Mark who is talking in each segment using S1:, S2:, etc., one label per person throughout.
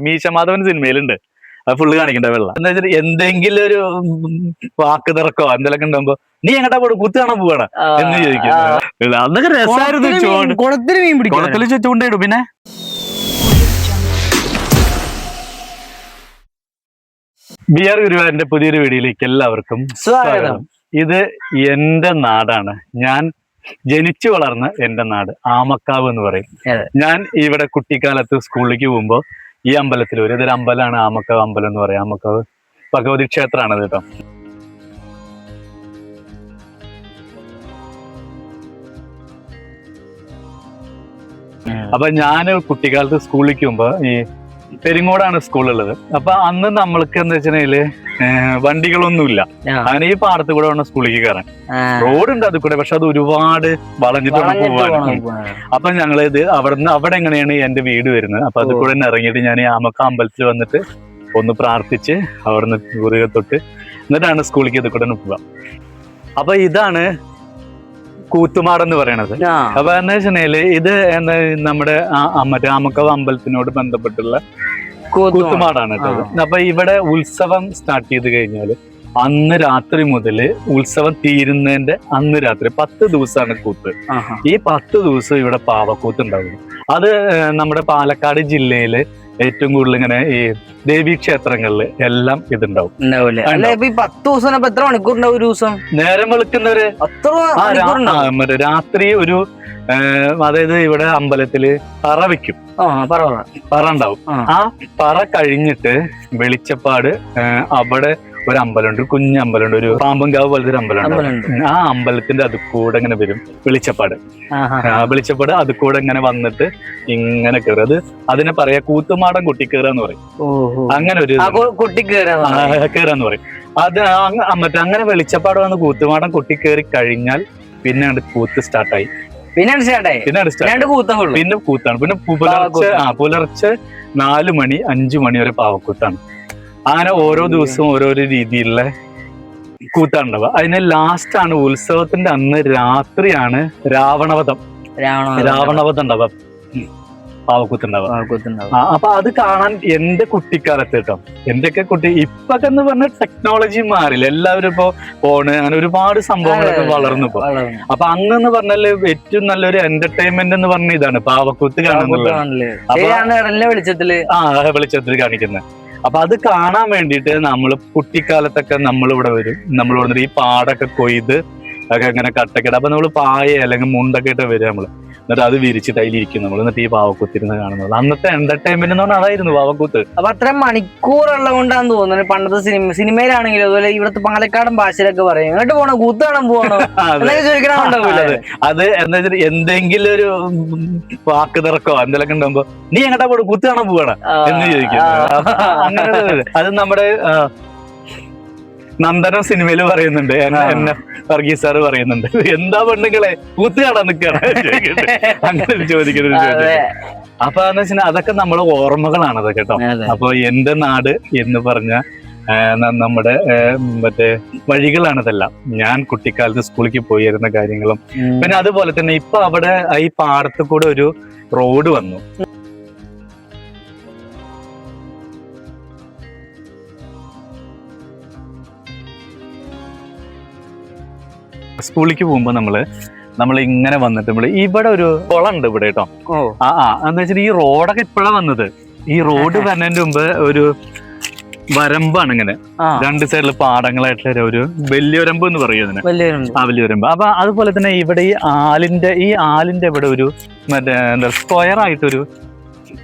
S1: മീശ മാധവൻ സിനിമയിലുണ്ട്, അത് ഫുള്ള് കാണിക്കണ്ട വെള്ളം എന്താ വെച്ചാൽ എന്തെങ്കിലും ഒരു വാക്ക് തിറക്കോ എന്തെങ്കിലുമൊക്കെ ഉണ്ടാകുമ്പോ നീ എങ്ങട്ടാ പോടും കുത്ത് കാണാൻ പോവാണ് എന്ന് ചോദിക്കും. അതൊക്കെ രസമായിരുന്നു. കുളത്തിൽ ചൂണ്ടയിടും. പിന്നെ ബി ആർ ഗുരുവായൂരിന്റെ പുതിയൊരു വീഡിയോയിലേക്ക് എല്ലാവർക്കും സ്വാഗതം. ഇത് എന്റെ നാടാണ്, ഞാൻ ജനിച്ചു വളർന്ന എന്റെ നാട് ആമക്കാവ് എന്ന് പറയും. ഞാൻ ഇവിടെ കുട്ടിക്കാലത്ത് സ്കൂളിലേക്ക് പോകുമ്പോ ഈ അമ്പലത്തിൽ വരും. ഇതൊരു അമ്പലമാണ്, ആമക്കാവ് അമ്പലം എന്ന് പറയും. ആമക്കാവ് ഭഗവതി ക്ഷേത്രമാണ് കേട്ടോ. അപ്പൊ ഞാൻ കുട്ടിക്കാലത്ത് സ്കൂളിലേക്ക് പോകുമ്പോ ഈ പെരിങ്ങോടാണ് സ്കൂളുള്ളത്. അപ്പൊ അന്ന് നമ്മൾക്ക് എന്താ വെച്ചിട്ടുണ്ടെങ്കില് വണ്ടികളൊന്നുമില്ല, അങ്ങനെ ഈ പാടത്ത് കൂടെ വേണം സ്കൂളിലേക്ക് കയറാൻ. റോഡുണ്ട് അത് കൂടെ, പക്ഷെ അത് ഒരുപാട് വളഞ്ഞിട്ട് പോവാണ്. അപ്പൊ ഞങ്ങളിത് അവിടെ എങ്ങനെയാണ് എന്റെ വീട് വരുന്നത്. അപ്പൊ അത് കൂടെ തന്നെ ഇറങ്ങിയിട്ട് ഞാൻ ആമക്ക അമ്പലത്തിൽ വന്നിട്ട് ഒന്ന് പ്രാർത്ഥിച്ച് അവിടുന്ന് കുറുകെ തൊട്ട് എന്നിട്ടാണ് സ്കൂളിലേക്ക് ഇത് കൂടെ പോവുക. അപ്പൊ ഇതാണ് കൂത്തുമാടെന്ന് പറയണത്. അപ്പൊ എന്താ വെച്ചിട്ടുണ്ടെങ്കില് ഇത് എന്താ നമ്മുടെ മറ്റേ ആമക്കാവ് അമ്പലത്തിനോട് ബന്ധപ്പെട്ടുള്ള കൂത്തുമാടാണ് കേട്ടോ. അപ്പൊ ഇവിടെ ഉത്സവം സ്റ്റാർട്ട് ചെയ്ത് കഴിഞ്ഞാല് അന്ന് രാത്രി മുതല് ഉത്സവം തീരുന്നതിന്റെ അന്ന് രാത്രി 10 ദിവസമാണ് കൂത്ത്. ഈ 10 ദിവസം ഇവിടെ പാവക്കൂത്ത് ഉണ്ടാവും. അത് നമ്മുടെ പാലക്കാട് ജില്ലയില് ഏറ്റവും കൂടുതൽ ഇങ്ങനെ ഈ ദേവീ ക്ഷേത്രങ്ങളില് എല്ലാം ഇതുണ്ടാവും. നേരം വെളുക്കുന്നവര് മറ്റേ രാത്രി ഒരു അതായത് ഇവിടെ അമ്പലത്തില് പറ വെക്കും, പറ ഉണ്ടാവും. ആ പറ കഴിഞ്ഞിട്ട് വെളിച്ചപ്പാട് അവിടെ ഒരു അമ്പലമുണ്ട്, കുഞ്ഞമ്പലമുണ്ട്, ഒരു പാമ്പൻകാവ് പോലത്തെ ഒരു അമ്പലമുണ്ട്. ആ അമ്പലത്തിന്റെ അത് കൂടെ ഇങ്ങനെ വരും വെളിച്ചപ്പാട്. വെളിച്ചപ്പാട് അത് കൂടെ ഇങ്ങനെ വന്നിട്ട് ഇങ്ങനെ കയറും. അത് അതിനെ പറയാ കൂത്തുമാടൻ കൊട്ടിക്കേറാന്ന് പറയും. അങ്ങനെ ഒരു കേറാന്ന് പറയും. അത് മറ്റേ അങ്ങനെ വെളിച്ചപ്പാട് വന്ന് കൂത്തുമാടൻ കൊട്ടിക്കേറി കഴിഞ്ഞാൽ പിന്നെ കൂത്ത് സ്റ്റാർട്ടായി. പിന്നെ കൂത്താണ്. പിന്നെ പുലർച്ചെ 4 മണി 5 മണി വരെ പാവക്കൂത്താണ്. അങ്ങനെ ഓരോ ദിവസവും ഓരോരോ രീതിയിലുള്ള കൂത്താണ്ടാവുക. അതിന് ലാസ്റ്റ് ആണ് ഉത്സവത്തിന്റെ അന്ന് രാത്രിയാണ് രാവണവധം ഉണ്ടാവുക, പാവക്കൂത്തുണ്ടാവുക. അപ്പൊ അത് കാണാൻ എന്റെ കുട്ടിക്കാലത്ത് കേട്ടോ, എന്റെയൊക്കെ ഇപ്പൊക്കെ എന്ന് പറഞ്ഞ ടെക്നോളജി മാറില്ല, എല്ലാവരും ഇപ്പൊ ഫോണ് അങ്ങനെ ഒരുപാട് സംഭവങ്ങളൊക്കെ വളർന്നു ഇപ്പൊ. അപ്പൊ അന്നെന്ന് പറഞ്ഞാല് ഏറ്റവും നല്ലൊരു എന്റർടൈൻമെന്റ് എന്ന് പറഞ്ഞ ഇതാണ് പാവക്കൂത്ത് കാണുന്നത്, വെളിച്ചത്തിൽ കാണിക്കുന്നത്. അപ്പൊ അത് കാണാൻ വേണ്ടിയിട്ട് നമ്മള് കുട്ടിക്കാലത്തൊക്കെ നമ്മളിവിടെ വരും. നമ്മൾ വന്നിട്ട് ഈ പാടൊക്കെ കൊയ്ത് ഒക്കെ ഇങ്ങനെ കട്ടക്കിട. അപ്പൊ നമ്മള് പായ അല്ലെങ്കിൽ മുണ്ടൊക്കെ ഇട്ട് വരും നമ്മള്. എന്നിട്ട് അത് വിരിച്ചിട്ട് അതിലിരിക്കും നമ്മൾ. എന്നിട്ട് ഈ പാവക്കൂത്തിരുന്ന് കാണുന്നത് അന്നത്തെ എന്റർടൈൻമെന്റ് എന്ന് പറഞ്ഞാൽ അതായിരുന്നു പാവക്കൂത്ത്.
S2: അപ്പൊ അത്ര മണിക്കൂറുള്ള കൊണ്ടാന്ന് തോന്നുന്നത്. പണ്ടത്തെ സിനിമയിലാണെങ്കിലും അതുപോലെ ഇവിടുത്തെ പാലക്കാടൻ ഭാഷയിലൊക്കെ പറയും എന്നിട്ട് പോണോ കൂത്ത് കാണാൻ പോകണോ ചോദിക്കണുണ്ടാവില്ല.
S1: അത് എന്താ വെച്ചാൽ എന്തെങ്കിലും ഒരു വാക്ക് തിറക്കോ എന്തെങ്കിലുമൊക്കെ ഉണ്ടാകുമ്പോ നീ എങ്ങട്ടാ പോടും കൂത്ത് കാണാൻ പോവാണ് എന്ന് ചോദിക്കും. അങ്ങനെ അത് നമ്മുടെ നന്ദനം സിനിമയിൽ പറയുന്നുണ്ട്, എന്നെ വർഗീസ് സാറ് പറയുന്നുണ്ട്, എന്താ പെണ്ണുങ്ങളെ കൂത്ത് കാണാൻ നിൽക്കാണ് അങ്ങനെ ചോദിക്കുന്ന ഒരു ചോദ്യം. അപ്പൊ എന്ന് വെച്ചാൽ അതൊക്കെ നമ്മളെ ഓർമ്മകളാണ് അതൊക്കെ കേട്ടോ. അപ്പൊ എന്റെ നാട് എന്ന് പറഞ്ഞ നമ്മുടെ മറ്റേ വഴികളാണിതെല്ലാം. ഞാൻ കുട്ടിക്കാലത്ത് സ്കൂളിലേക്ക് പോയിരുന്ന കാര്യങ്ങളും പിന്നെ അതുപോലെ തന്നെ ഇപ്പൊ അവിടെ ഈ പാടത്ത് കൂടെ ഒരു റോഡ് വന്നു. സ്കൂളിലേക്ക് പോകുമ്പോ നമ്മൾ ഇങ്ങനെ വന്നിട്ട് ഇവിടെ ഒരു കുളം ഉണ്ട് ഇവിടെ കേട്ടോ. എന്താ വെച്ചാൽ ഈ റോഡൊക്കെ ഇപ്പോഴാണ് വന്നത്. ഈ റോഡ് വരുന്നതിന്റെ മുമ്പ് ഒരു വരമ്പാണ് ഇങ്ങനെ, 2 സൈഡിൽ പാടങ്ങളായിട്ടുള്ള ഒരു വലിയൊരമ്പ് എന്ന് പറയും അതിന്. വലിയൊരമ്പ്. അപ്പൊ അതുപോലെ തന്നെ ഇവിടെ ഈ ആലിന്റെ ഇവിടെ ഒരു മറ്റേ എന്താ സ്ക്വയർ ആയിട്ടൊരു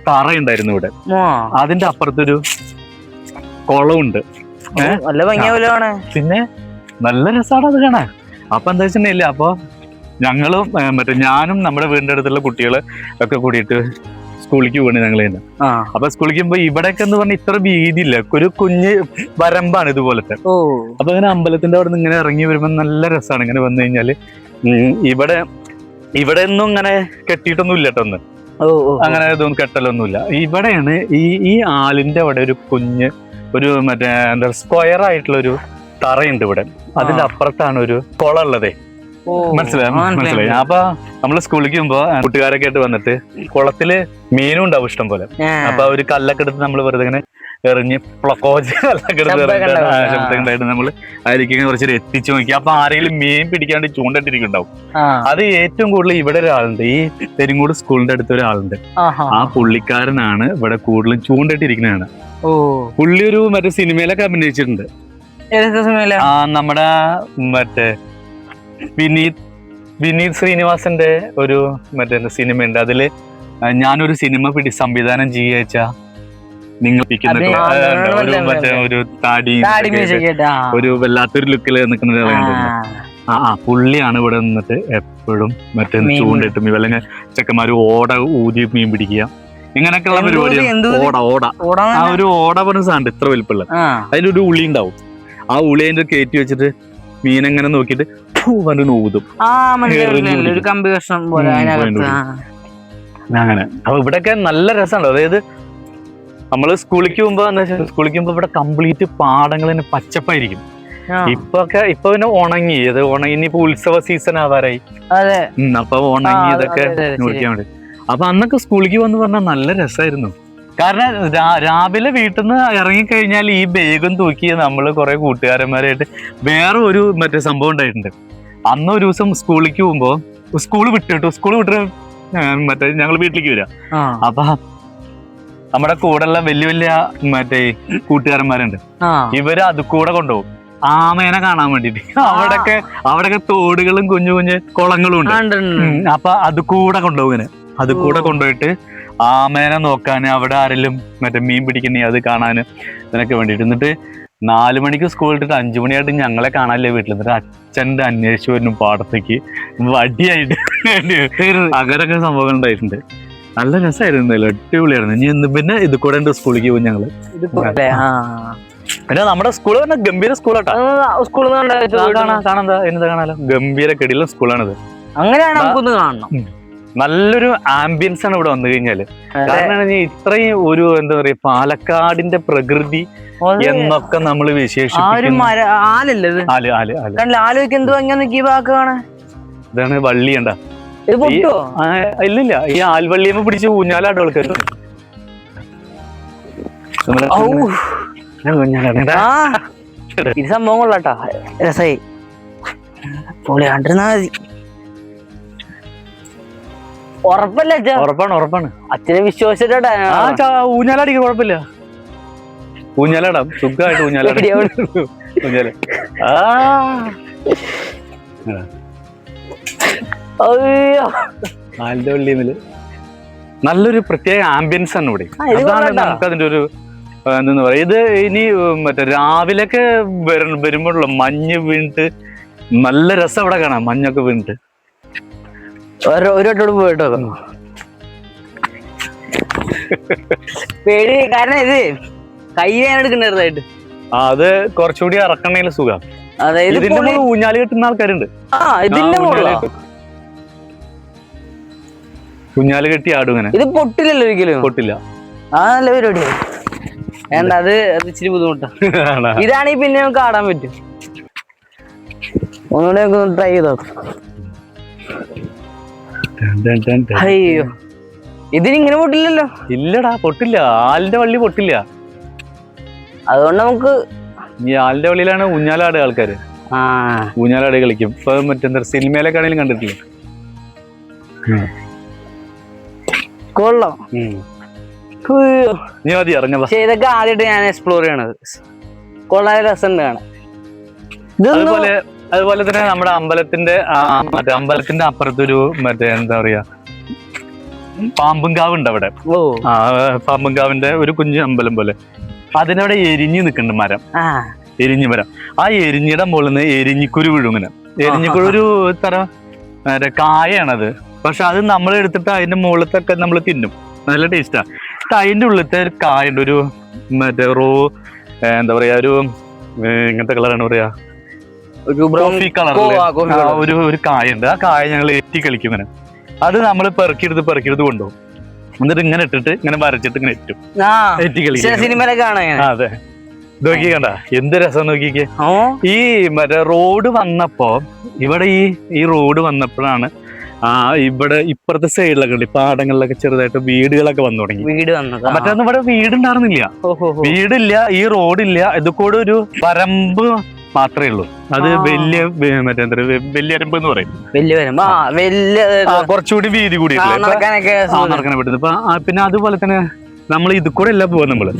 S1: തറയുണ്ടായിരുന്നു ഇവിടെ. അതിന്റെ അപ്പുറത്തൊരു കുളമുണ്ട്. പിന്നെ നല്ല രസമാണ് അത് കാണാൻ. അപ്പൊ എന്താ വെച്ചിട്ടുണ്ടെങ്കിൽ അപ്പൊ ഞങ്ങളും ഞാനും നമ്മുടെ വീടിന്റെ അടുത്തുള്ള കുട്ടികള് ഒക്കെ കൂടിയിട്ട് സ്കൂളിലേക്ക് പോകണേ ഞങ്ങൾ തന്നെ. അപ്പൊ സ്കൂളിലേക്ക് പോകുമ്പോ ഇവിടെയൊക്കെ എന്ന് പറഞ്ഞാൽ ഇത്ര വീതിയില്ല, ഒരു കുഞ്ഞ് വരമ്പാണ് ഇതുപോലത്തെ. അപ്പൊ ഇങ്ങനെ അമ്പലത്തിന്റെ അവിടെ നിന്ന് ഇങ്ങനെ ഇറങ്ങി വരുമ്പോ നല്ല രസമാണ്. ഇങ്ങനെ വന്നു കഴിഞ്ഞാല് ഇവിടെ ഒന്നും ഇങ്ങനെ കെട്ടിയിട്ടൊന്നും ഇല്ല കേട്ടോ, ഒന്ന് അങ്ങനെ ഇതൊന്നും കെട്ടലൊന്നുമില്ല. ഇവിടെയാണ് ഈ ആലിന്റെ അവിടെ ഒരു കുഞ്ഞ് ഒരു മറ്റേ എന്താ സ്ക്വയർ ആയിട്ടുള്ള ഒരു തറയുണ്ട് ഇവിടെ. അതിന്റെ അപ്പുറത്താണ് ഒരു കുളം ഉള്ളതേ. മനസ്സിലായി. അപ്പൊ നമ്മള് സ്കൂളിലേക്ക് പോകുമ്പോ കൂട്ടുകാരൊക്കെ ആയിട്ട് വന്നിട്ട് കുളത്തില് മീനും ഉണ്ടാവും ഇഷ്ടം പോലെ. അപ്പൊ ഒരു കല്ലൊക്കെ എടുത്ത് നമ്മള് വെറുതെ ഇങ്ങനെ എറിഞ്ഞ് കല്ലൊക്കെ എടുത്ത് നമ്മള് അതിലേക്ക് കുറച്ച് എത്തിച്ചു നോക്കി. അപ്പൊ ആരെങ്കിലും മീൻ പിടിക്കാണ്ട് ചൂണ്ടിട്ടിരിക്കുന്നുണ്ടാവും. അത് ഏറ്റവും കൂടുതൽ ഇവിടെ ഒരാളുണ്ട്, ഈ പെരിങ്ങോട് സ്കൂളിന്റെ അടുത്ത് ഒരാളുണ്ട്. ആ പുള്ളിക്കാരനാണ് ഇവിടെ കൂടുതലും ചൂണ്ടിട്ടിരിക്കുന്നതാണ്. പുള്ളി ഒരു മറ്റേ സിനിമയിലൊക്കെ അഭിനയിച്ചിട്ടുണ്ട്. നമ്മുടെ മറ്റേ വിനീത് ശ്രീനിവാസന്റെ ഒരു മറ്റേ സിനിമ ഉണ്ട്. അതില് ഞാനൊരു സിനിമ സംവിധാനം ചെയ്യാച്ച നിങ്ങൾ മറ്റേ ഒരു താടി ഒരു വല്ലാത്തൊരു ലുക്കില് നിൽക്കുന്ന ഒരാളുണ്ട്. പുള്ളിയാണ് ഇവിടെ നിന്നിട്ട് എപ്പോഴും മറ്റേ ചൂണ്ടിട്ടും ഇവല്ലെങ്കിൽ ചെക്കന്മാര് ഓട ഊതി മീൻ പിടിക്കുക, ഇങ്ങനെയൊക്കെയുള്ള പരിപാടി. ഓട ആ ഒരു ഓട പറഞ്ഞ സാധനം ഇത്ര വലിപ്പമുള്ള, അതിലൊരു ഉളി ഉണ്ടാവും. ആ ഉളി അതിന്റെ കയറ്റി വെച്ചിട്ട് മീനെങ്ങനെ നോക്കിട്ട് ഊതും. അങ്ങനെ. അപ്പൊ ഇവിടെയൊക്കെ നല്ല രസമുണ്ട്. അതായത് നമ്മള് സ്കൂളിലേക്ക് പോകുമ്പോ ഇവിടെ കംപ്ലീറ്റ് പാടങ്ങൾ തന്നെ പച്ചപ്പായിരിക്കും. ഇപ്പൊ പിന്നെ ഉണങ്ങി ഇനിയിപ്പോ ഉത്സവ സീസൺ ആവാറായി. അപ്പൊ ഉണങ്ങി ഇതൊക്കെ നോക്കിയാൽ മതി. അപ്പൊ അന്നൊക്കെ സ്കൂളിലേക്ക് വന്ന് പറഞ്ഞാൽ നല്ല രസമായിരുന്നു. കാരണം രാവിലെ വീട്ടിൽ നിന്ന് ഇറങ്ങിക്കഴിഞ്ഞാൽ ഈ ബാഗും തൂക്കി നമ്മള് കുറെ കൂട്ടുകാരന്മാരായിട്ട് വേറെ ഒരു മറ്റേ സംഭവം ഉണ്ടായിട്ടുണ്ട്. അന്ന് ഒരു ദിവസം സ്കൂളിലേക്ക് പോകുമ്പോ സ്കൂൾ വിട്ടിട്ട് മറ്റേ ഞങ്ങൾ വീട്ടിലേക്ക് വരാം. അപ്പൊ നമ്മുടെ കൂടെയുള്ള വലിയ മറ്റേ കൂട്ടുകാരന്മാരുണ്ട്. ഇവര് അത് കൂടെ കൊണ്ടുപോകും ആമേനെ കാണാൻ വേണ്ടിട്ട്. അവിടെയൊക്കെ തോടുകളും കുഞ്ഞു കുഞ്ഞു കുളങ്ങളും ഉണ്ട്. അപ്പൊ അത് കൂടെ കൊണ്ടുപോകും. അത് കൂടെ കൊണ്ടുപോയിട്ട് ആമേനെ നോക്കാന്, അവിടെ ആരെങ്കിലും മറ്റേ മീൻ പിടിക്കുന്നേ അത് കാണാന് ഇതിനൊക്കെ വേണ്ടിട്ട്. എന്നിട്ട് 4 മണിക്ക് സ്കൂൾ ഇട്ടിട്ട് 5 മണിയായിട്ട് ഞങ്ങളെ കാണാനില്ലേ വീട്ടിൽ. എന്നിട്ട് അച്ഛൻ്റെ അന്വേഷിച്ചു വരുന്നു പാടത്തേക്ക് വടിയായിട്ട്. അങ്ങനൊക്കെ സംഭവങ്ങൾ ഉണ്ടായിട്ടുണ്ട്. നല്ല രസമായിരുന്നു, അടിപൊളിയായിരുന്നു. ഇനി പിന്നെ ഇത് കൂടെ ഉണ്ട് സ്കൂളിലേക്ക് പോകും ഞങ്ങള്. പിന്നെ നമ്മുടെ സ്കൂള് പറഞ്ഞ ഗംഭീര സ്കൂളാട്ടോ. കാണാലോ, ഗംഭീര കെടിയുള്ള സ്കൂളാണിത്.
S2: അങ്ങനെയാണ് നമുക്കൊന്ന് കാണണം.
S1: നല്ലൊരു ആംബിയൻസ് ആണ് ഇവിടെ വന്നു കഴിഞ്ഞാല്. കാരണം ഇത്രയും ഒരു എന്താ പറയാ പാലക്കാടിന്റെ പ്രകൃതി എന്നൊക്കെ നമ്മൾ വിശേഷിപ്പിക്കും. ഇതാണ് വള്ളി കണ്ട. ഇല്ലില്ല, ഈ ആൽവള്ളിയമ്മ പിടിച്ച് ഊഞ്ഞാലാട്ടോ ആൾക്കാർ.
S2: ഇത് സംഭവം കൊള്ളാട്ടാ, രസായി. പൊളിയാണ്ടിരുന്നാ മതി.
S1: ഉറപ്പാണ്.
S2: അച്ഛനെ വിശ്വസിച്ചിട്ടാ
S1: ഊഞ്ഞാലടിക്ക് കുഴപ്പമില്ല. ഊഞ്ഞാലടാം സുഖമായിട്ട് ഊഞ്ഞാല. നല്ലൊരു പ്രത്യേക ആംബിയൻസ് ആണ് ഇവിടെ. അതാണ് നമുക്ക് അതിന്റെ ഒരു എന്താ പറയാ. ഇത് ഇനി മറ്റേ രാവിലെയൊക്കെ വരുമ്പോഴുള്ള മഞ്ഞ് വീണിട്ട് നല്ല രസം ഇവിടെ കാണാം. മഞ്ഞൊക്കെ വീണിട്ട്
S2: ഒരു വട്ടോട് പോയിട്ടോ പേടി. കാരണം ഇത് കൈ വേനെടുക്കണ്ടായിട്ട്
S1: അത് കുറച്ചുകൂടി ഇറക്കണേലും സുഖം.
S2: അതായത്
S1: ഇതിന്റെ ഊഞ്ഞാല് കെട്ടുന്ന ആൾക്കാരുണ്ട്. ഊഞ്ഞാല് കെട്ടി ആടും ഇങ്ങനെ.
S2: ഇത് പൊട്ടില്ലല്ലോ ഒരിക്കലും.
S1: പൊട്ടില്ല.
S2: നല്ല പരിപാടിയാണ്. വേണ്ട, അത് ഇച്ചിരി ബുദ്ധിമുട്ടാ. ഇതാണെങ്കിൽ പിന്നെ നമുക്ക് ആടാൻ പറ്റും. ഒന്നുകൂടെ നമുക്ക് ട്രൈ ചെയ്തോ. അയ്യോ, ഇതിനിങ്ങനെ പൊട്ടില്ലല്ലോ.
S1: ഇല്ലടാ, പൊട്ടില്ല. ആലിന്റെ വള്ളി പൊട്ടില്ല.
S2: അതുകൊണ്ട് നമുക്ക്
S1: ഈ ആലിന്റെ വള്ളിയിലാണ് ഊഞ്ഞാലാട് ആൾക്കാര്. ഊഞ്ഞാലാട് കളിക്കും. ഇപ്പൊ മറ്റെന്താ സിനിമയിലൊക്കെ ആണെങ്കിലും കണ്ടിട്ടില്ല.
S2: കൊള്ളാം.
S1: നീ മതി ഇറങ്ങ.
S2: പക്ഷെ ഇതൊക്കെ ആദ്യമായിട്ട് ഞാൻ എക്സ്പ്ലോർ ചെയ്യണത്. കൊള്ളാൻ രസമുണ്ട് കാണാൻ.
S1: അതുപോലെ തന്നെ നമ്മുടെ അമ്പലത്തിന്റെ അപ്പുറത്തൊരു മറ്റേ എന്താ പറയാ പാമ്പുംകാവ് ഉണ്ട് അവിടെ. പാമ്പുംകാവിന്റെ ഒരു കുഞ്ഞു അമ്പലം പോലെ. അതിനവിടെ എരിഞ്ഞു നിൽക്കുന്നുണ്ട് മരം, എരിഞ്ഞു മരം. ആ എരിഞ്ഞിയുടെ മുകളിൽ നിന്ന് എരിഞ്ഞിക്കുരു വീഴും. ഇങ്ങനെ എരിഞ്ഞിക്കുരു ഒരു തരം കായാണത്. പക്ഷെ അത് നമ്മൾ എടുത്തിട്ട് അതിന്റെ മുകളിലത്തൊക്കെ നമ്മൾ തിന്നും. നല്ല ടേസ്റ്റാ. അതിന്റെ ഉള്ളിലത്തെ ഒരു കായുണ്ട്, ഒരു മറ്റേ എന്താ പറയാ, ഒരു ഇങ്ങനത്തെ കളറാണ് പറയാ, കോഫി കളറില് ഒരു കായുണ്ട്. ആ കായ ഞങ്ങൾ എറ്റി കളിക്കും. ഇങ്ങനെ അത് നമ്മൾ പെറുക്കിയെടുത്ത് കൊണ്ടുപോകും. എന്നിട്ട് ഇങ്ങനെ ഇട്ടിട്ട് ഇങ്ങനെ വരച്ചിട്ട് ഇങ്ങനെ എറ്റും. എറ്റി കളിക്കും.
S2: സിനിമയിലൊക്കെ കാണാൻ.
S1: അതെ, നോക്കി കണ്ട എന്ത് രസം നോക്കിക്കേ. ഈ മറ്റേ റോഡ് വന്നപ്പോ ഇവിടെ ഈ റോഡ് വന്നപ്പോഴാണ് ഇവിടെ ഇപ്പുറത്തെ സൈഡിലൊക്കെ ഉണ്ട് പാടങ്ങളിലൊക്കെ ചെറുതായിട്ട് വീടുകളൊക്കെ വന്നു തുടങ്ങി.
S2: വീട് വന്നത്
S1: മറ്റൊന്നും ഇവിടെ വീടുണ്ടായിരുന്നില്ല, വീടില്ല, ഈ റോഡില്ല, ഇത് കൂടെ ഒരു വരമ്പ് മാത്രമേ ഉള്ളൂ. അത് വലിയ മറ്റേ വലിയരമ്പ് എന്ന് പറയും.
S2: വലിയ വരമ്പ്
S1: കുറച്ചുകൂടി വീതി കൂടി നടക്കാൻ പറ്റുന്നത്. പിന്നെ അതുപോലെ തന്നെ നമ്മൾ ഇത് കൂടെ അല്ല പോവാ, നമ്മള്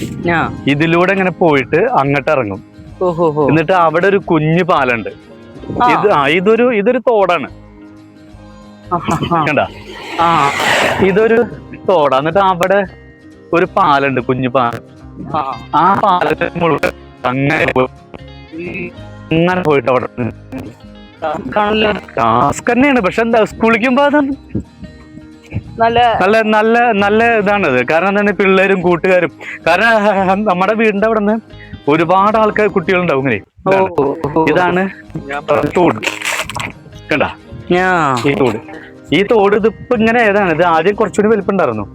S1: ഇതിലൂടെ ഇങ്ങനെ പോയിട്ട് അങ്ങോട്ട് ഇറങ്ങും. എന്നിട്ട് അവിടെ ഒരു കുഞ്ഞു പാലുണ്ട്. ഇതൊരു തോടാണ് കണ്ടാ, ഇതൊരു തോടാ. എന്നിട്ട് അവിടെ ഒരു പാലുണ്ട്, കുഞ്ഞു പാലം. ആ പാലത്തെ മുഴുവൻ അങ്ങനെ പോയിട്ട് അവിടെ ടാസ്ക് തന്നെയാണ്. പക്ഷെ എന്താ സ്കൂളിക്കുമ്പോ അത് നല്ല നല്ല നല്ല ഇതാണത്. കാരണം എന്താണ്, പിള്ളേരും കൂട്ടുകാരും. കാരണം നമ്മുടെ വീടിന്റെ അവിടെ നിന്ന് ഒരുപാട് ആൾക്കാർ കുട്ടികളുണ്ടാവും. ഇങ്ങനെ ഇതാണ് തോട് കണ്ട, ഈ തോട് ഇതിപ്പോ ഇങ്ങനെ ഏതാണ്, ഇത് ആദ്യം കുറച്ചുകൂടി വലിപ്പുണ്ടായിരുന്നു,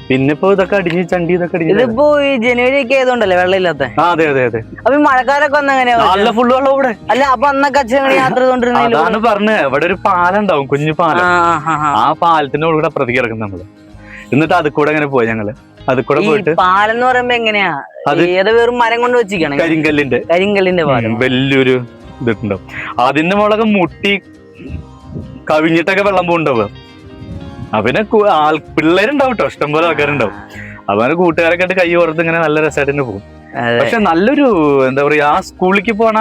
S1: പിന്നെ ഇപ്പൊ ഇതൊക്കെ അടിഞ്ഞ് ചണ്ടി ഇതൊക്കെ അടിഞ്ഞ്.
S2: ഇതിപ്പോ ഈ ജനുവരി ഒക്കെ ആയതുകൊണ്ടല്ലേ വെള്ളം ഇല്ലാത്ത.
S1: അതെ അതെ അതെ.
S2: അപ്പൊ മഴക്കാലൊക്കെ വന്ന എങ്ങനെയാ?
S1: നല്ല ഫുള്ള് വെള്ളം ഇവിടെ.
S2: അല്ല അപ്പൊ അന്നൊക്കെ അച്ഛൻ യാത്ര
S1: ചെയ്തോണ്ടിരുന്ന പറഞ്ഞ് ഇവിടെ ഒരു പാലുണ്ടാവും, കുഞ്ഞു പാലം. ആ പാലത്തിന്റെ കൂടെ അപ്പുറത്തേക്ക് ഇറക്കും നമ്മള്. എന്നിട്ട് അത് കൂടെ അങ്ങനെ പോയി ഞങ്ങള്. അത് കൂടെ പോയിട്ട്
S2: പാലം എന്ന് പറയുമ്പോ എങ്ങനെയാ, ഏത് വെറും മരം കൊണ്ട് വെച്ചിരിക്കണം? കരിങ്കല്ലിന്റെ പാലം.
S1: വലിയൊരു ഇതുണ്ടാവും. അതിന്റെ മുളക് മുട്ടി കവിഞ്ഞിട്ടൊക്കെ വെള്ളം പോകുന്നുണ്ടാവുക. പിന്നെ പിള്ളേരുണ്ടാവും കേട്ടോ, ഇഷ്ടംപോലെ ആൾക്കാരുണ്ടാവും. അവന് കൂട്ടുകാരൊക്കെ ആയിട്ട് കൈ ഓർത്ത് ഇങ്ങനെ നല്ല രസമായിട്ട് തന്നെ പോകും. പക്ഷെ നല്ലൊരു എന്താ പറയാ, ആ സ്കൂളിലേക്ക് പോണ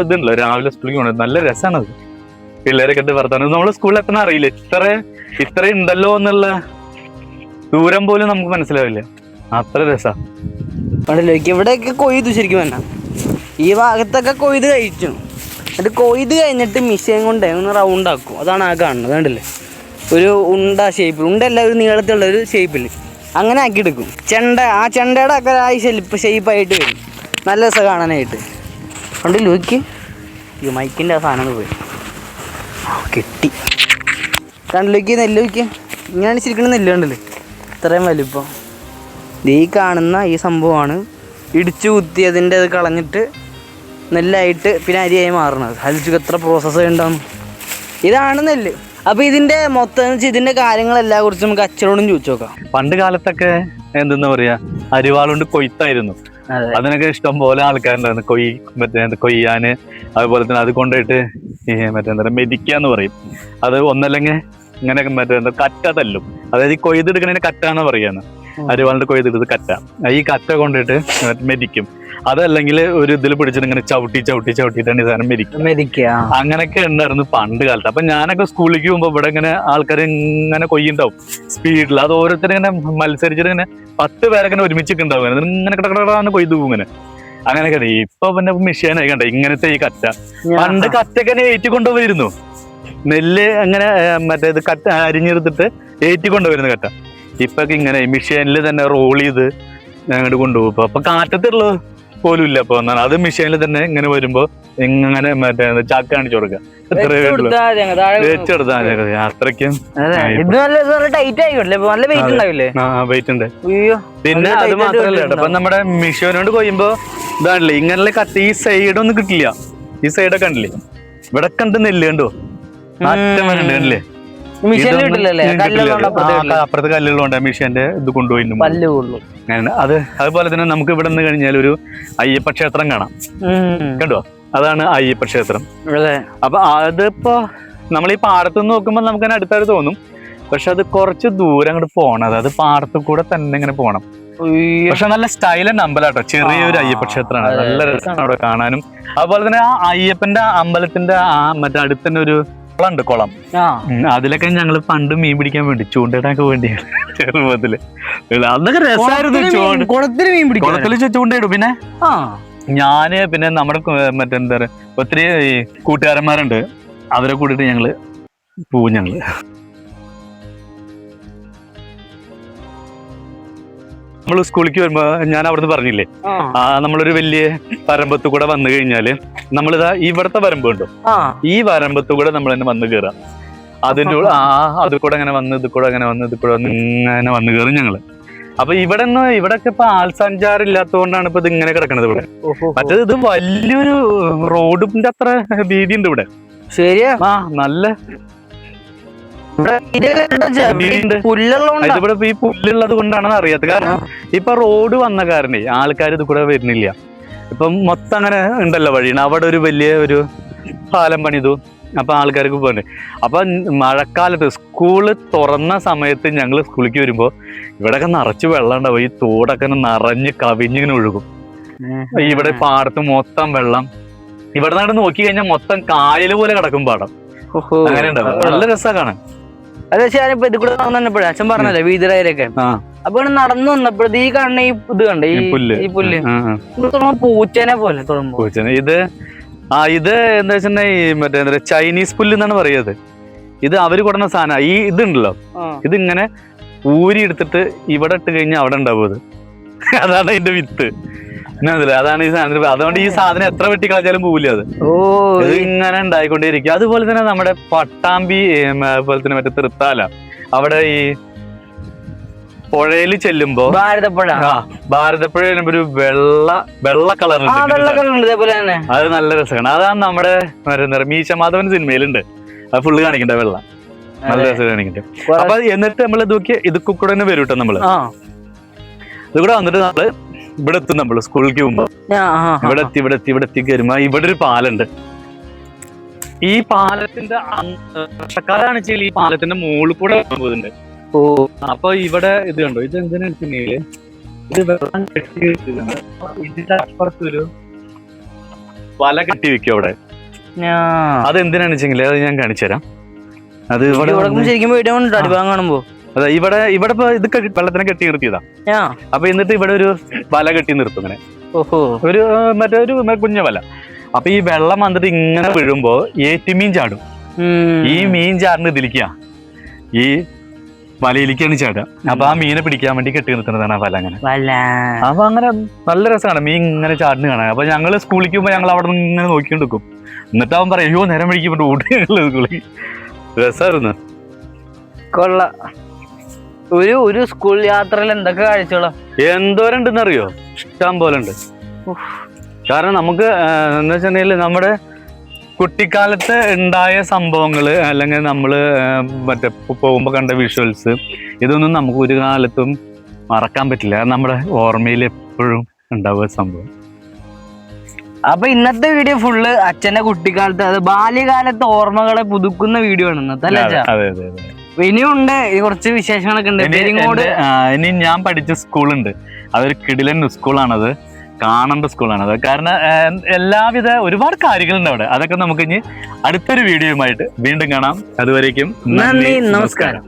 S1: ഇതുണ്ടല്ലോ, രാവിലെ സ്കൂളിലേക്ക് പോണത് നല്ല രസമാണത്. പിള്ളേരൊക്കെ ആയിട്ട് വർത്താനം. നമ്മള് സ്കൂളിൽ എത്തണ അറിയില്ല, ഇത്ര ഉണ്ടല്ലോ എന്നുള്ള ദൂരം പോലും നമുക്ക് മനസ്സിലാവില്ല, അത്ര രസാ.
S2: ഇവിടെയൊക്കെ കൊയ്തു ശരിക്കും തന്നെ, ഈ ഭാഗത്തൊക്കെ കൊയ്ത് കഴിച്ചു. എന്നിട്ട് കൊയ്ത് കഴിഞ്ഞിട്ട് മിഷീൻ കൊണ്ട് ഒന്ന് റൗണ്ട് ആക്കും. അതാണ് ആ കാണുന്നത്, കണ്ടില്ലേ? ഒരു ഉണ്ട ഷേപ്പിൽ, ഉണ്ടല്ല ഒരു നീളത്തിലുള്ള ഒരു ഷേപ്പിൽ അങ്ങനെ ആക്കിയെടുക്കും. ആ ചെണ്ടയുടെ ഒക്കെ ആ ഷേപ്പായിട്ട് വരും. നല്ല രസം കാണാനായിട്ട്. കണ്ടില്ല നോക്കി, ഈ മൈക്കിൻ്റെ ആ സാധനം പോയി കെട്ടി. കണ്ടിലേക്ക് നെല്ല് വയ്ക്കുക, ഇങ്ങനെയാണ് ശരിക്കും നെല്ല്. കണ്ടില്ലേ ഇത്രയും വലിപ്പം. ഈ കാണുന്ന ഈ സംഭവമാണ് ഇടിച്ചു കുത്തിയതിൻ്റെ അത് കളഞ്ഞിട്ട് നെല്ലായിട്ട് പിന്നെ അരിയായി മാറുന്നത്. അതിൽ എത്ര പ്രോസസ്സ് ഉണ്ടാവും. ഇതാണ് നെല്ല്. അപ്പൊ ഇതിന്റെ മൊത്തം ഇതിന്റെ കാര്യങ്ങളെല്ലാം കുറിച്ച് നമുക്ക് അച്ഛനോടും ചോദിച്ചു നോക്കാം.
S1: പണ്ട് കാലത്തൊക്കെ എന്തെന്നാ പറയാ, അരിവാളുകൊണ്ട് കൊയ്ത്തായിരുന്നു. അതിനൊക്കെ ഇഷ്ടം പോലെ ആൾക്കാരുണ്ടായിരുന്നു കൊയ്യാന്. അതുപോലെ തന്നെ അത് കൊണ്ടുപോയിട്ട് മറ്റേ മെതിക്കാന്ന് പറയും. അത് ഒന്നല്ലെങ്കിൽ ഇങ്ങനെ മറ്റേ കറ്റ തല്ലും. അതായത് ഈ കൊയ്തെടുക്കണതിന് കറ്റാന്ന് പറയാന്ന്. അരിവാളിന്റെ കൊയ്തെടുത്ത് കറ്റ, ഈ കറ്റ കൊണ്ടിട്ട് മെതിക്കും. അതല്ലെങ്കിൽ ഒരു ഇതിൽ പിടിച്ചിട്ട് ഇങ്ങനെ ചവിട്ടിയിട്ടാണ് ഈ സാധനം മെതിക്കുക. അങ്ങനെയൊക്കെ ഉണ്ടായിരുന്നു പണ്ട് കാലത്ത്. അപ്പൊ ഞാനൊക്കെ സ്കൂളിലേക്ക് പോകുമ്പോ ഇവിടെ ഇങ്ങനെ ആൾക്കാർ ഇങ്ങനെ കൊയ്യുണ്ടാവും സ്പീഡിൽ. അത് ഓരോരുത്തരും ഇങ്ങനെ മത്സരിച്ചിട്ട് ഇങ്ങനെ 10 പേരൊക്കെ ഒരുമിച്ചൊക്കെ ഉണ്ടാവും. ഇങ്ങനെ കിടക്കിടന്ന് കൊയ്തു പോകും ഇങ്ങനെ. അങ്ങനെയൊക്കെ. ഇപ്പൊ പിന്നെ മെഷീനായി കണ്ട ഇങ്ങനത്തെ ഈ കറ്റ. പണ്ട് കറ്റൊക്കെ ഏറ്റിക്കൊണ്ടുപോയിരുന്നു. നെല്ല് അങ്ങനെ മറ്റേത് കറ്റ അരിഞ്ഞെടുത്തിട്ട് ഏറ്റിക്കൊണ്ടുവരുന്ന കറ്റ. ഇപ്പൊ ഇങ്ങനെ മെഷീനിൽ തന്നെ റോൾ ചെയ്ത് അങ്ങോട്ട് കൊണ്ടുപോകും. അപ്പൊ കാറ്റത്തുള്ള പോലും ഇല്ല. അപ്പൊ അത് മെഷീനിൽ തന്നെ ഇങ്ങനെ വരുമ്പോ ഇങ്ങനെ മറ്റേ ചാക്ക് കാണിച്ചു കൊടുക്കുക. അത്രയ്ക്കും വെയിറ്റ് ഉണ്ട്. പിന്നെ അത് മാത്രല്ല, അപ്പൊ നമ്മുടെ മെഷീനോട് കൊയ്യുമ്പോ ഇതാണല്ലേ ഇങ്ങനെയുള്ള കറ്റ. ഈ സൈഡൊന്നും കിട്ടില്ല. ഈ സൈഡൊക്കെ കണ്ടില്ലേ, ഇവിടെ കണ്ട് നെല്ല് കണ്ടോ, അറ്റം വരെ ഉണ്ട് കണ്ടില്ലേ. അപ്പുറത്തെ കല്ലുകളുണ്ട് മെഷീന്റെ ഇത് കൊണ്ടുപോയി. അതുപോലെ തന്നെ നമുക്ക് ഇവിടെ നിന്ന് കഴിഞ്ഞാൽ ഒരു അയ്യപ്പ ക്ഷേത്രം കാണാം. കണ്ടോ, അതാണ് അയ്യപ്പ ക്ഷേത്രം. അപ്പൊ അതിപ്പോ നമ്മൾ ഈ പാടത്ത് നിന്ന് നോക്കുമ്പോൾ നമുക്ക് തന്നെ അടുത്തായിട്ട് തോന്നും. പക്ഷെ അത് കുറച്ച് ദൂരം അങ്ങോട്ട് പോകണം. അത് പാടത്ത് കൂടെ തന്നെ ഇങ്ങനെ പോകണം. പക്ഷെ നല്ല സ്റ്റൈലൻ അമ്പലാട്ടോ, ചെറിയൊരു അയ്യപ്പ ക്ഷേത്രമാണ്. നല്ല രസമാണ് അവിടെ കാണാനും. അതുപോലെ തന്നെ ആ അയ്യപ്പന്റെ അമ്പലത്തിന്റെ മറ്റേ അടുത്ത് തന്നെ ഒരു കുളമുണ്ട്, കുളം. അതിലൊക്കെ ഞങ്ങള് പണ്ട് മീൻ പിടിക്കാൻ വേണ്ടി ചൂണ്ടയിടാനൊക്കെ വേണ്ടിയാണ് ചെറുപ്പത്തില്. അതൊക്കെ രസമായിരുന്നു. കുളത്തില് ചൂണ്ടയിടും. പിന്നെ ഞാന് പിന്നെ നമ്മുടെ മറ്റെന്താ പറയാ ഒത്തിരി കൂട്ടുകാരന്മാരുണ്ട്. അവരെ കൂട്ടിട്ട് ഞങ്ങള് പോവും. നമ്മൾ സ്കൂളിലേക്ക് വരുമ്പോ ഞാൻ അവിടുന്ന് പറഞ്ഞില്ലേ, നമ്മളൊരു വലിയ വരമ്പത്ത് കൂടെ വന്നു കഴിഞ്ഞാല് നമ്മളിതാ ഇവിടത്തെ വരമ്പ് ഉണ്ടോ, ഈ വരമ്പത്ത് കൂടെ നമ്മൾ തന്നെ വന്ന് കയറാം. അതിൻ്റെ അത് കൂടെ അങ്ങനെ വന്ന് ഇത് കൂടെ അങ്ങനെ വന്ന് ഇത് കൂടെ വന്ന് ഇങ്ങനെ വന്ന് കയറും ഞങ്ങള്. അപ്പൊ ഇവിടെയൊക്കെ ഇപ്പൊ ആൾസഞ്ചാരം ഇല്ലാത്തതുകൊണ്ടാണ് ഇപ്പൊ ഇത് ഇങ്ങനെ കിടക്കണത് ഇവിടെ. മറ്റേത് ഇത് വലിയൊരു റോഡിന്റെ അത്ര വീതി ഉണ്ട് ഇവിടെ.
S2: ശരിയാ.
S1: ആ നല്ല ഇവിടെ ഈ പുല്ലുള്ളത് കൊണ്ടാണെന്ന് അറിയാത്തത്. കാരണം ഇപ്പൊ റോഡ് വന്ന കാരണേ ആൾക്കാർ ഇത് കൂടെ വരുന്നില്ല. ഇപ്പം മൊത്തം അങ്ങനെ ഉണ്ടല്ലോ വഴിയാണ്. അവിടെ ഒരു വലിയ ഒരു പാലം പണിതു, അപ്പൊ ആൾക്കാർക്ക് പോകണ്ടേ. അപ്പൊ മഴക്കാലത്ത് സ്കൂള് തുറന്ന സമയത്ത് ഞങ്ങൾ സ്കൂളിലേക്ക് വരുമ്പോ ഇവിടെയൊക്കെ നിറച്ച് വെള്ളം ഉണ്ടാവും. ഈ തോടൊക്കെ നിറഞ്ഞ് കവിഞ്ഞിങ്ങനെ ഒഴുകും. ഇവിടെ പാടത്ത് മൊത്തം വെള്ളം. ഇവിടെ നിന്ന് നോക്കി കഴിഞ്ഞാൽ മൊത്തം കായല് പോലെ കിടക്കും പാടം. അങ്ങനെ ഉണ്ടാവും. നല്ല രസമാണ് കാണാൻ.
S2: അത് ഞാനിപ്പോ ഇത് കൂടെ വന്നപ്പോഴേ അച്ഛൻ പറഞ്ഞല്ലേ വീതിരായൊക്കെ, അപ്പൊ നടന്നു വന്നപ്പോഴത്തെ ഈ കാണുന്ന ഈ ഇത് കണ്ട ഈ പുല്ല് പൂച്ചേനെ പോലെ
S1: പൂച്ചനെ ഇത് എന്താ വെച്ചിട്ടുണ്ടെങ്കിൽ മറ്റേ എന്താ ചൈനീസ് പുല്ല് എന്നാണ് പറയുന്നത്. ഇത് അവര് കൊടുന്ന സാധനം. ഈ ഇതുണ്ടല്ലോ, ഇതിങ്ങനെ ഊരി എടുത്തിട്ട് ഇവിടെ ഇട്ട് കഴിഞ്ഞാൽ അവിടെ ഉണ്ടാവും അത്. അതാണ് അതിന്റെ വിത്ത്. അതാണ് ഈ സാധനം. അതുകൊണ്ട് ഈ സാധനം എത്ര വെട്ടിക്കളച്ചാലും പോവില്ല. അത് ഇങ്ങനെ ഉണ്ടായിക്കൊണ്ടേയിരിക്കും. അതുപോലെ തന്നെ നമ്മുടെ പട്ടാമ്പി, അതുപോലെ തന്നെ മറ്റേ തൃത്താല, അവിടെ ഈ പുഴയിൽ ചെല്ലുമ്പോ ഭാരതപ്പുഴ ചെല്ലുമ്പോ ഒരു വെള്ള കളറുണ്ട്. അത് നല്ല രസമാണ്. അതാണ് നമ്മുടെ മീശമാധവൻ സിനിമയിലുണ്ട്. അത് ഫുള്ള് കാണിക്കണ്ട വെള്ള. നല്ല രസം കാണിക്കട്ടെ. അപ്പൊ എന്നിട്ട് നമ്മൾ ഇത് കൂടെ തന്നെ വരും കേട്ടോ. നമ്മള് ഇത് കൂടെ വന്നിട്ട് നമ്മള് ഇവിടെ എത്തും. നമ്മള് സ്കൂളിലേക്ക് പോകുമ്പോ ഇവിടെ എത്തി കയറുമ്പോ ഇവിടെ ഒരു പാലുണ്ട്. ഈ പാലത്തിന്റെ വർഷക്കാലാണ് വെച്ചാൽ ഈ പാലത്തിന്റെ മുകളിൽ കൂടെ പോകുന്നുണ്ട്. അപ്പൊ ഇവിടെ ഇത് കണ്ടോ, ഇത് എന്തിനാ വെച്ചിട്ടുണ്ടെങ്കില് ഇത് വെള്ളം കെട്ടി വെച്ചിട്ടുണ്ട്. ഇതിന്റെ അപ്പുറത്തൊരു വല കെട്ടി വെക്കും അവിടെ. അതെന്തിനാന്ന് വെച്ചെങ്കില് അത് ഞാൻ കാണിച്ചു തരാം. അത് ഇവിടെ അതെ, ഇവിടെ ഇപ്പൊ ഇത് വെള്ളത്തിനെ കെട്ടി നിർത്തിയതാ. അപ്പൊ എന്നിട്ട് ഇവിടെ ഒരു വല കെട്ടി നിർത്തും ഇങ്ങനെ, ഒരു കുഞ്ഞ വല. അപ്പൊ ഈ വെള്ളം വന്നിട്ട് ഇങ്ങനെ വീഴുമ്പോ ഏറ്റുമീൻ ചാടും. ഈ മീൻ ചാടിന് ഇതിലിക്കുക, ഈ വലയിലേക്കാണ് ചാടുക. അപ്പൊ ആ മീനെ പിടിക്കാൻ വേണ്ടി കെട്ടി നിർത്തുന്നതാണ് ആ വല. അങ്ങനെ അപ്പൊ അങ്ങനെ നല്ല രസമാണ് മീൻ ഇങ്ങനെ ചാടിന് കാണാൻ. അപ്പൊ ഞങ്ങള് സ്കൂളിലേക്ക് പോകുമ്പോ ഞങ്ങൾ അവിടെ നിന്ന് ഇങ്ങനെ നോക്കിക്കൊണ്ടിരിക്കും. എന്നിട്ട് അവൻ പറയും, അയ്യോ നേരം പിടിക്കുമ്പോ ഓടിയുള്ള സ്കൂളിൽ. രസമായിരുന്നു.
S2: കൊള്ള. ഒരു സ്കൂൾ യാത്രയിൽ എന്തൊക്കെ കാഴ്ചകളാ,
S1: എന്തോരം ഉണ്ടെന്ന് അറിയോ? ഇഷ്ടം പോലെ ഉണ്ട്. കാരണം നമുക്ക് എന്താ വെച്ചിട്ടുണ്ടെങ്കിൽ നമ്മുടെ കുട്ടിക്കാലത്ത് ഉണ്ടായ സംഭവങ്ങള്, അല്ലെങ്കിൽ നമ്മള് മറ്റേ പോകുമ്പോ കണ്ട വിഷ്വൽസ്, ഇതൊന്നും നമുക്ക് ഒരു കാലത്തും മറക്കാൻ പറ്റില്ല. നമ്മുടെ ഓർമ്മയിൽ എപ്പോഴും ഉണ്ടാവുക സംഭവം.
S2: അപ്പൊ ഇന്നത്തെ വീഡിയോ ഫുള്ള് അച്ഛന്റെ കുട്ടിക്കാലത്ത്, അത് ബാല്യകാലത്തെ ഓർമ്മകളെ പുതുക്കുന്ന വീഡിയോ ആണ് ഇന്നത്തെ, അല്ലേ?
S1: അതെ അതെ അതെ.
S2: ഇനിയുണ്ട് കുറച്ച് വിശേഷങ്ങളൊക്കെ ഉണ്ട്.
S1: ഇനി ഞാൻ പഠിച്ച സ്കൂളുണ്ട്, അതൊരു കിടിലൻ സ്കൂളാണത്. കാണേണ്ട സ്കൂളാണത്. കാരണം എല്ലാവിധ ഒരുപാട് കാര്യങ്ങളുണ്ട് അവിടെ. അതൊക്കെ നമുക്ക് ഇനി അടുത്തൊരു വീഡിയോയുമായിട്ട് വീണ്ടും കാണാം. അതുവരേക്കും
S2: നന്ദി, നമസ്കാരം.